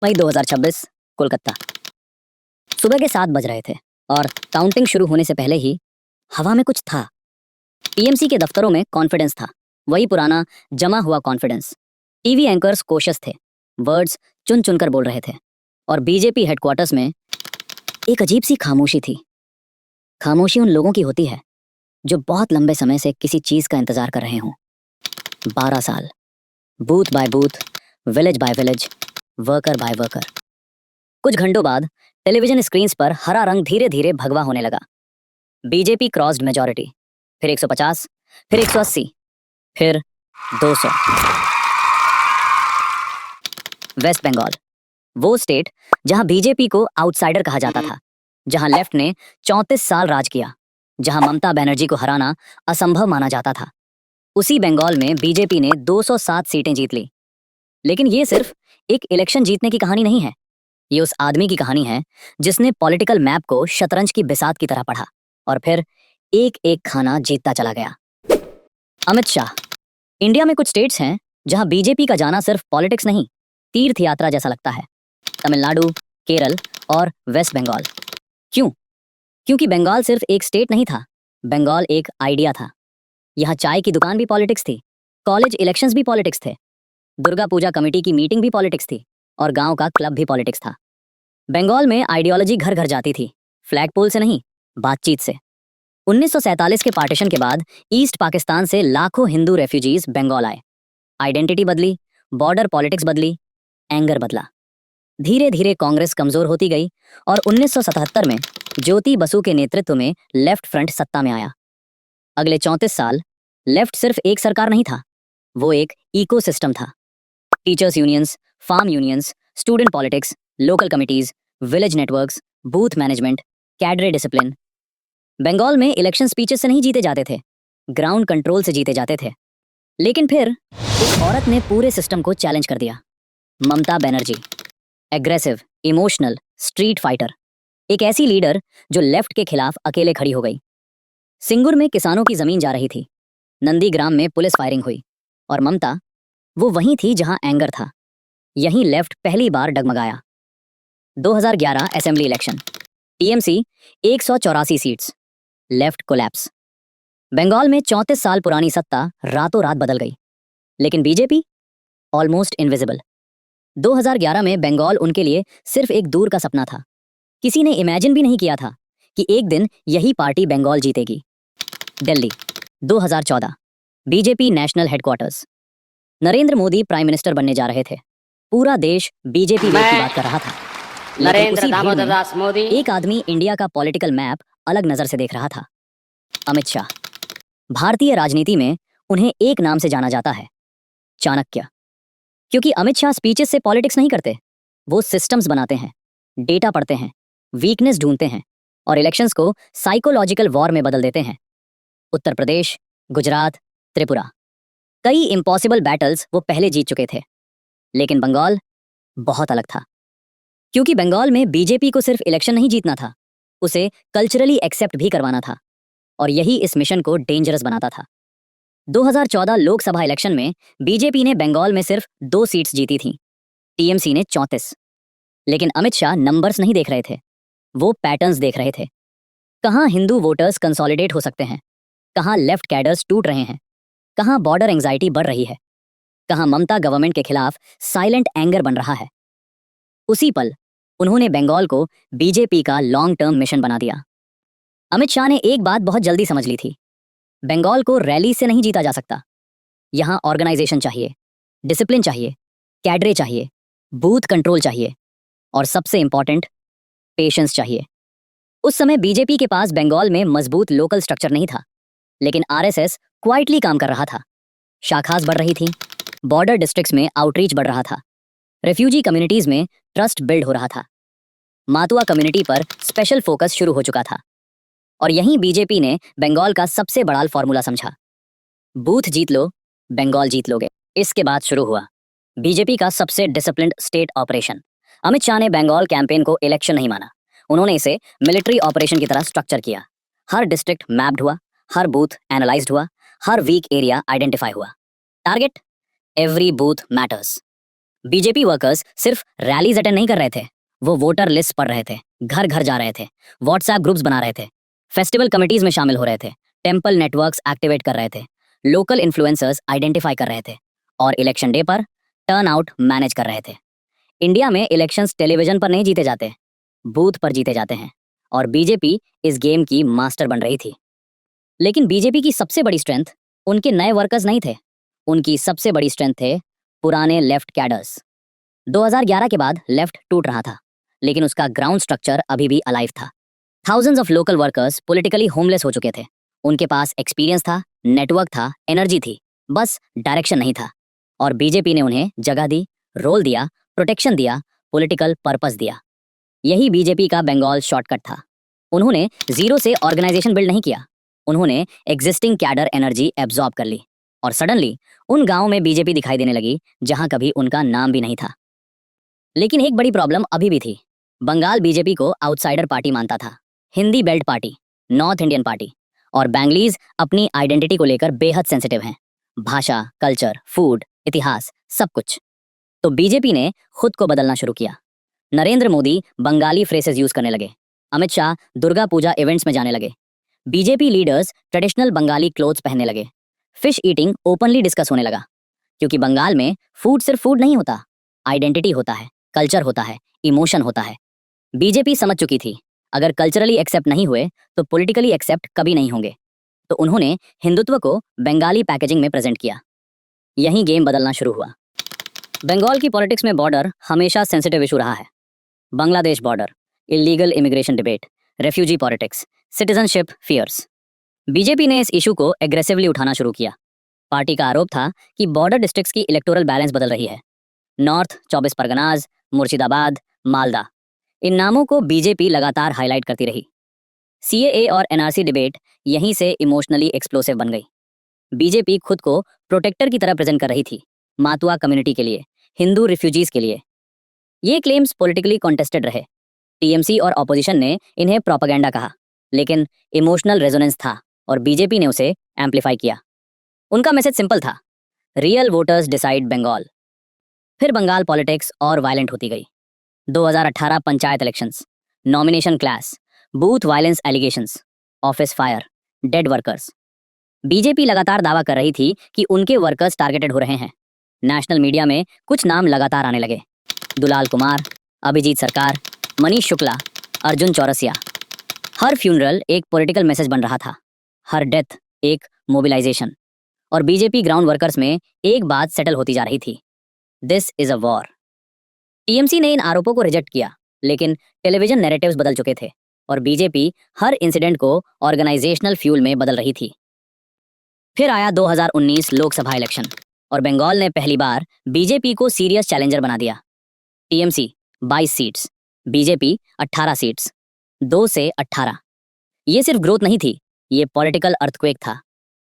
मई 2026, कोलकाता। सुबह के 7 बज रहे थे और काउंटिंग शुरू होने से पहले ही हवा में कुछ था। पीएमसी के दफ्तरों में कॉन्फिडेंस था, वही पुराना जमा हुआ कॉन्फिडेंस। टीवी एंकर्स कोशिश थे, वर्ड्स चुन चुनकर बोल रहे थे, और बीजेपी हेडक्वार्टर्स में एक अजीब सी खामोशी थी। खामोशी उन लोगों की होती है जो बहुत लंबे समय से किसी चीज का इंतजार कर रहे हों। 12 साल, booth by booth, village by village, worker by worker. कुछ घंटों बाद टेलीविजन स्क्रीन्स पर हरा रंग धीरे धीरे भगवा होने लगा। बीजेपी क्रॉस्ड मेजॉरिटी, फिर 150, फिर 180, फिर 200। वेस्ट बंगाल, वो स्टेट जहां बीजेपी को आउटसाइडर कहा जाता था, जहां लेफ्ट ने 34 साल राज किया, जहां ममता बनर्जी को हराना असंभव माना जाता था, उसी बंगाल में बीजेपी ने 207 सीटें जीत ली। लेकिन ये सिर्फ एक इलेक्शन जीतने की कहानी नहीं है, ये उस आदमी की कहानी है जिसने पॉलिटिकल मैप को शतरंज की बिसात की तरह पढ़ा और फिर एक एक खाना जीतता चला गया। अमित शाह। इंडिया में कुछ स्टेट्स हैं जहां बीजेपी का जाना सिर्फ पॉलिटिक्स नहीं, तीर्थ यात्रा जैसा लगता है। तमिलनाडु, केरल और वेस्ट बंगाल। क्यों? क्योंकि बंगाल सिर्फ एक स्टेट नहीं था, बंगाल एक आइडिया था। यहाँ चाय की दुकान भी पॉलिटिक्स थी, कॉलेज इलेक्शंस भी पॉलिटिक्स थे, दुर्गा पूजा कमेटी की मीटिंग भी पॉलिटिक्स थी, और गांव का क्लब भी पॉलिटिक्स था। बंगाल में आइडियोलॉजी घर घर जाती थी, फ्लैग पोल से नहीं, बातचीत से। 1947 के पार्टीशन के बाद ईस्ट पाकिस्तान से लाखों हिंदू रेफ्यूजीज बंगाल आए। आइडेंटिटी बदली, बॉर्डर पॉलिटिक्स बदली, एंगर बदला। धीरे धीरे कांग्रेस कमजोर होती गई और 1977 में ज्योति बसु के नेतृत्व में लेफ्ट फ्रंट सत्ता में आया। अगले 34 साल लेफ्ट सिर्फ एक सरकार नहीं था, वो एक इकोसिस्टम था। Teachers unions, farm unions, student politics, local committees, village networks, booth management, cadre discipline. Bengal में इलेक्शन स्पीचेस से नहीं जीते जाते थे, ग्राउंड कंट्रोल से जीते जाते थे। लेकिन फिर एक औरत ने पूरे सिस्टम को चैलेंज कर दिया, Mamata Banerjee. Aggressive, emotional, street fighter, एक ऐसी लीडर जो लेफ्ट के खिलाफ अकेले खड़ी हो गई। सिंगुर में किसानों की जमीन जा रही थी, नंदीग्राम में पुलिस फायरिंग हुई, और ममता वो वहीं थी जहां एंगर था। यहीं लेफ्ट पहली बार डगमगाया। 2011 assembly election, TMC 184 seats, left collapse. Bengal में 34 साल पुरानी सत्ता रातों रात बदल गई, लेकिन बीजेपी ऑलमोस्ट इनविजिबल। 2011 में बंगाल उनके लिए सिर्फ एक दूर का सपना था। किसी ने इमेजिन भी नहीं किया था कि एक दिन यही पार्टी बंगाल जीतेगी। Delhi, 2014, BJP national headquarters. Narendra Modi prime minister बनने जा रहे थे। पूरा देश बीजेपी वेव की बात कर रहा था। नरेंद्र दामोदर दास मोदी। एक आदमी इंडिया का पॉलिटिकल मैप अलग नजर से देख रहा था, अमित शाह। भारतीय राजनीति में उन्हें एक नाम से जाना जाता है, चाणक्य। क्योंकि अमित शाह स्पीचेस से पॉलिटिक्स नहीं करते, वो सिस्टम्स बनाते हैं, डेटा पढ़ते हैं, वीकनेस ढूंढते हैं, और इलेक्शंस को साइकोलॉजिकल वॉर में बदल देते हैं। उत्तर प्रदेश, गुजरात, त्रिपुरा, कई इम्पॉसिबल बैटल्स वो पहले जीत चुके थे। लेकिन बंगाल बहुत अलग था, क्योंकि बंगाल में बीजेपी को सिर्फ इलेक्शन नहीं जीतना था, उसे कल्चरली एक्सेप्ट भी करवाना था, और यही इस मिशन को डेंजरस बनाता था। 2014 लोकसभा इलेक्शन में बीजेपी ने बंगाल में सिर्फ 2 सीट्स जीती थीं, टीएमसी ने 34। लेकिन अमित शाह नंबर्स नहीं देख रहे थे, वो पैटर्न्स देख रहे थे। कहां हिंदू वोटर्स कंसोलिडेट हो सकते हैं, कहां लेफ्ट कैडर्स टूट रहे हैं, कहां बॉर्डर एंजाइटी बढ़ रही है, कहां ममता गवर्नमेंट के खिलाफ साइलेंट एंगर बन रहा है। उसी पल उन्होंने बंगाल को बीजेपी का लॉन्ग टर्म मिशन बना दिया। अमित शाह ने एक बात बहुत जल्दी समझ ली थी, बंगाल को रैली से नहीं जीता जा सकता। यहां ऑर्गेनाइजेशन चाहिए, डिसिप्लिन चाहिए, कैडरे चाहिए, बूथ कंट्रोल चाहिए, और सबसे इंपॉर्टेंट, पेशेंस चाहिए। उस समय बीजेपी के पास बंगाल में मजबूत लोकल स्ट्रक्चर नहीं था, लेकिन आरएसएस क्वाइटली काम कर रहा था। शाखास बढ़ रही थी, बॉर्डर डिस्ट्रिक्ट्स में आउटरीच बढ़ रहा था, रेफ्यूजी कम्युनिटीज में ट्रस्ट बिल्ड हो रहा था, मातुआ कम्युनिटी पर स्पेशल फोकस शुरू हो चुका था। और यहीं बीजेपी ने बंगाल का सबसे बड़ा फॉर्मूला समझा, बूथ जीत लो, बंगाल जीत लोगे। इसके बाद शुरू हुआ बीजेपी का सबसे disciplined state operation. Amit Shah ने बंगाल कैंपेन को इलेक्शन नहीं माना, उन्होंने इसे मिलिट्री ऑपरेशन की तरह स्ट्रक्चर किया। हर डिस्ट्रिक्ट मैप्ड हुआ, हर बूथ एनालाइज्ड हुआ, हर वीक एरिया आइडेंटिफाई हुआ। Target, every booth matters. BJP workers सिर्फ रैलीज अटेंड नहीं कर रहे थे, वो वोटर लिस्ट पढ़ रहे थे, घर घर जा रहे थे, व्हाट्सएप ग्रुप्स बना रहे थे, फेस्टिवल कमिटीज में शामिल हो रहे थे, टेम्पल नेटवर्क्स एक्टिवेट कर रहे थे, लोकल इन्फ्लुएंसर्स आइडेंटिफाई कर रहे थे और इलेक्शन डे पर टर्न आउट मैनेज कर रहे थे। इंडिया में इलेक्शंस टेलीविजन पर नहीं जीते जाते, बूथ पर जीते जाते हैं और बीजेपी इस गेम की मास्टर बन रही थी। लेकिन बीजेपी की सबसे बड़ी स्ट्रेंथ उनके नए वर्कर्स नहीं थे, उनकी सबसे बड़ी स्ट्रेंथ थे पुराने लेफ्ट कैडर्स। 2011 के बाद लेफ्ट टूट रहा था, लेकिन उसका ग्राउंड स्ट्रक्चर अभी भी अलाइव था। Thousands of local workers politically homeless हो चुके थे। उनके पास एक्सपीरियंस था, नेटवर्क था, एनर्जी थी, बस डायरेक्शन नहीं था। और बीजेपी ने उन्हें जगह दी, रोल दिया, प्रोटेक्शन दिया, पॉलिटिकल पर्पस दिया। यही बीजेपी का बंगाल शॉर्टकट था। उन्होंने जीरो से ऑर्गेनाइजेशन बिल्ड नहीं किया, उन्होंने एग्जिस्टिंग कैडर एनर्जी एब्जॉर्ब कर ली और सडनली उन गांवों में बीजेपी दिखाई देने लगी जहां कभी उनका नाम भी नहीं था। लेकिन एक बड़ी प्रॉब्लम अभी भी थी। बंगाल बीजेपी को आउटसाइडर पार्टी मानता था, Hindi belt party, north Indian party, और बैंगलीज अपनी आइडेंटिटी को लेकर बेहद सेंसिटिव हैं। भाषा, कल्चर, फूड, इतिहास, सब कुछ। तो बीजेपी ने खुद को बदलना शुरू किया। नरेंद्र मोदी बंगाली फ्रेसेस यूज करने लगे, अमित शाह दुर्गा पूजा इवेंट्स में जाने लगे, BJP leaders traditional Bengali clothes पहनने लगे, फिश ईटिंग ओपनली डिस्कस होने लगा। क्योंकि बंगाल में फूड सिर्फ फूड नहीं होता, आइडेंटिटी होता है, कल्चर होता है, इमोशन होता है। बीजेपी समझ चुकी थी, अगर कल्चरली एक्सेप्ट नहीं हुए तो पॉलिटिकली एक्सेप्ट कभी नहीं होंगे। तो उन्होंने हिंदुत्व को बंगाली पैकेजिंग में प्रेजेंट किया। यहीं गेम बदलना शुरू हुआ। बंगाल की पॉलिटिक्स में बॉर्डर हमेशा सेंसिटिव इशू रहा है। Bangladesh border, illegal immigration debate, refugee politics, citizenship fears. BJP ने इस इशू को एग्रेसिवली उठाना शुरू किया। पार्टी का आरोप था कि बॉर्डर डिस्ट्रिक्ट्स की इलेक्टोरल बैलेंस बदल रही है। नॉर्थ 24 परगनाज, मुर्शिदाबाद, मालदा, इन नामों को बीजेपी लगातार हाईलाइट करती रही। सीएए और एनआरसी डिबेट यहीं से इमोशनली एक्सप्लोसिव बन गई। बीजेपी खुद को प्रोटेक्टर की तरह प्रेजेंट कर रही थी, मातुआ कम्युनिटी के लिए, हिंदू रिफ्यूजीज के लिए। ये क्लेम्स पॉलिटिकली कॉन्टेस्टेड रहे। टीएमसी और ऑपोजिशन ने इन्हें प्रोपेगेंडा कहा, लेकिन इमोशनल रेजोनेंस था और बीजेपी ने उसे एम्पलीफाई किया। उनका मैसेज सिंपल था, रियल वोटर्स डिसाइड बंगाल। फिर बंगाल पॉलिटिक्स और वायलेंट होती गई। 2018 panchayat elections, nomination clash, booth violence allegations, office fire, dead workers. BJP लगातार दावा कर रही थी कि उनके वर्कर्स टारगेटेड हो रहे हैं। नेशनल मीडिया में कुछ नाम लगातार आने लगे, दुलाल कुमार, अभिजीत सरकार, मनीष शुक्ला, अर्जुन चौरसिया। हर फ्यूनरल एक पॉलिटिकल मैसेज बन रहा था, हर डेथ एक मोबिलाइजेशन। और बीजेपी ग्राउंड वर्कर्स में एक बात सेटल होती जा रही थी, this is a war. TMC ने इन आरोपों को रिजेक्ट किया, लेकिन टेलीविजन नैरेटिव्स बदल चुके थे और बीजेपी हर इंसिडेंट को ऑर्गेनाइजेशनल फ्यूल में बदल रही थी। फिर आया 2019 लोकसभा इलेक्शन और बंगाल ने पहली बार बीजेपी को सीरियस चैलेंजर बना दिया। टीएमसी 22 सीट्स, बीजेपी 18 सीट्स, 2 से 18। ये सिर्फ ग्रोथ नहीं थी, ये पॉलिटिकल अर्थक्वेक था।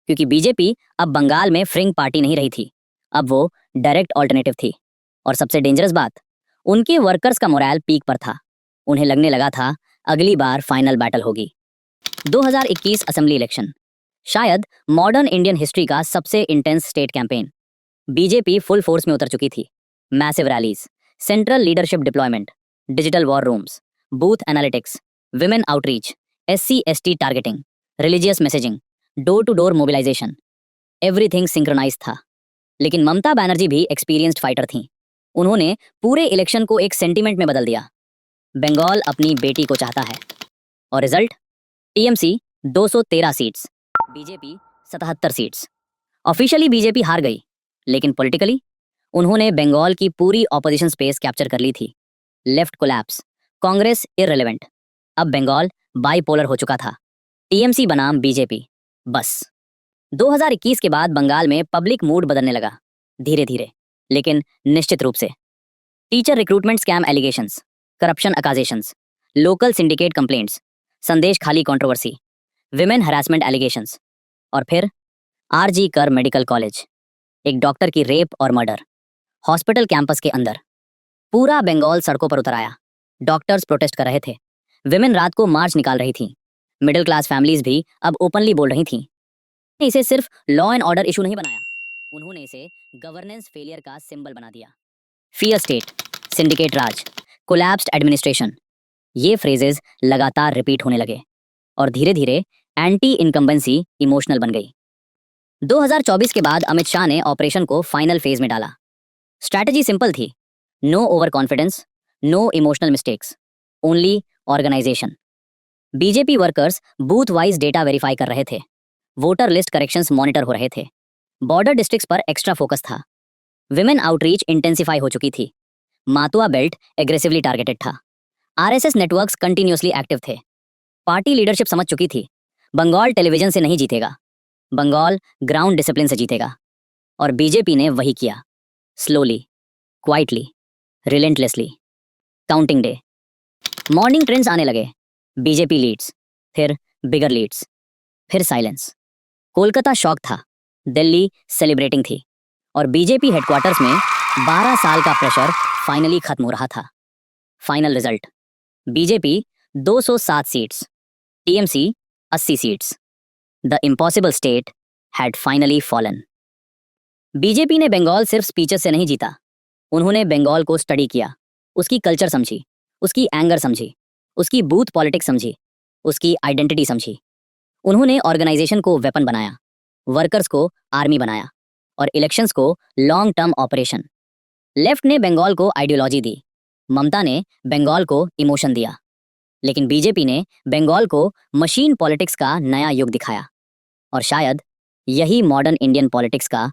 क्योंकि बीजेपी अब बंगाल में फ्रिंग पार्टी नहीं रही थी, अब वो डायरेक्ट ऑल्टरनेटिव थी। और सबसे डेंजरस बात, उनके वर्कर्स का मोरल पीक पर था। उन्हें लगने लगा था अगली बार फाइनल बैटल होगी। 2021 असेंबली इलेक्शन, शायद मॉडर्न इंडियन हिस्ट्री का सबसे intense state campaign. BJP full force में उतर चुकी थी। Massive rallies, central leadership deployment, digital war rooms, booth analytics, women outreach, SC/ST targeting, religious messaging, door to door mobilisation, everything synchronise था। लेकिन ममता बनर्जी भी experienced fighter थीं। उन्होंने पूरे इलेक्शन को एक सेंटीमेंट में बदल दिया, बंगाल अपनी बेटी को चाहता है। और result, TMC 213 seats, BJP 77 seats. Officially BJP हार गई, लेकिन पॉलिटिकली उन्होंने बंगाल की पूरी ऑपोजिशन स्पेस कैप्चर कर ली थी। Left collapse, Congress irrelevant. अब बंगाल बाइपोलर हो चुका था, टीएमसी बनाम बीजेपी, बस। 2021 के बाद बंगाल में पब्लिक मूड बदलने लगा, धीरे धीरे लेकिन निश्चित रूप से। Teacher recruitment scam allegations, corruption accusations, local syndicate complaints, Sandeshkhali controversy, women harassment allegations, और फिर आरजी कर मेडिकल कॉलेज, एक डॉक्टर की रेप और मर्डर, हॉस्पिटल कैंपस के अंदर। पूरा बंगाल सड़कों पर उतर आया। डॉक्टर्स प्रोटेस्ट कर रहे थे, विमेन रात को मार्च निकाल रही थीं, मिडिल क्लास फैमिलीज भी अब ओपनली बोल रही थीं। इसे सिर्फ लॉ एंड ऑर्डर इशू नहीं बनाया, उन्होंने इसे गवर्नेंस फेलियर का सिंबल बना दिया। फियर स्टेट, सिंडिकेट राज, कोलैप्स्ड एडमिनिस्ट्रेशन, ये फ्रेजेस लगातार रिपीट होने लगे और धीरे धीरे एंटी इनकम्बेंसी इमोशनल बन गई। 2024 के बाद अमित शाह ने ऑपरेशन को फाइनल फेज में डाला। स्ट्रैटेजी सिंपल थी, no over confidence, no emotional mistakes, only organisation. BJP workers booth wise data verify कर रहे थे, वोटर लिस्ट करेक्शंस मॉनिटर हो रहे थे, बॉर्डर डिस्ट्रिक्ट्स पर एक्स्ट्रा फोकस था, विमेन आउटरीच इंटेंसिफाई हो चुकी थी, मातुआ बेल्ट एग्रेसिवली टारगेटेड था, आरएसएस नेटवर्क्स कंटिन्यूअसली एक्टिव थे। पार्टी लीडरशिप समझ चुकी थी, बंगाल टेलीविजन से नहीं जीतेगा, बंगाल ग्राउंड डिसिप्लिन से जीतेगा। और बीजेपी ने वही किया, slowly, quietly, relentlessly. Counting day, morning trends आने लगे, बीजेपी लीड्स, फिर बिगर लीड्स, फिर साइलेंस। कोलकाता शॉक था, दिल्ली सेलिब्रेटिंग थी और बीजेपी हेडक्वार्टर्स में 12 साल का प्रेशर फाइनली खत्म हो रहा था। Final result, BJP 207 seats, TMC 80 seats. The impossible state had finally fallen. BJP ने बंगाल सिर्फ स्पीचेस से नहीं जीता, उन्होंने बंगाल को स्टडी किया, उसकी कल्चर समझी, उसकी एंगर समझी, उसकी बूथ पॉलिटिक्स समझी, उसकी आइडेंटिटी समझी। उन्होंने ऑर्गेनाइजेशन को वेपन बनाया, वर्कर्स को आर्मी बनाया और इलेक्शंस को लॉन्ग टर्म ऑपरेशन। लेफ्ट ने बंगाल को आइडियोलॉजी दी, ममता ने बंगाल को इमोशन दिया, लेकिन बीजेपी ने बंगाल को मशीन पॉलिटिक्स का नया युग दिखाया। और शायद यही मॉडर्न इंडियन पॉलिटिक्स का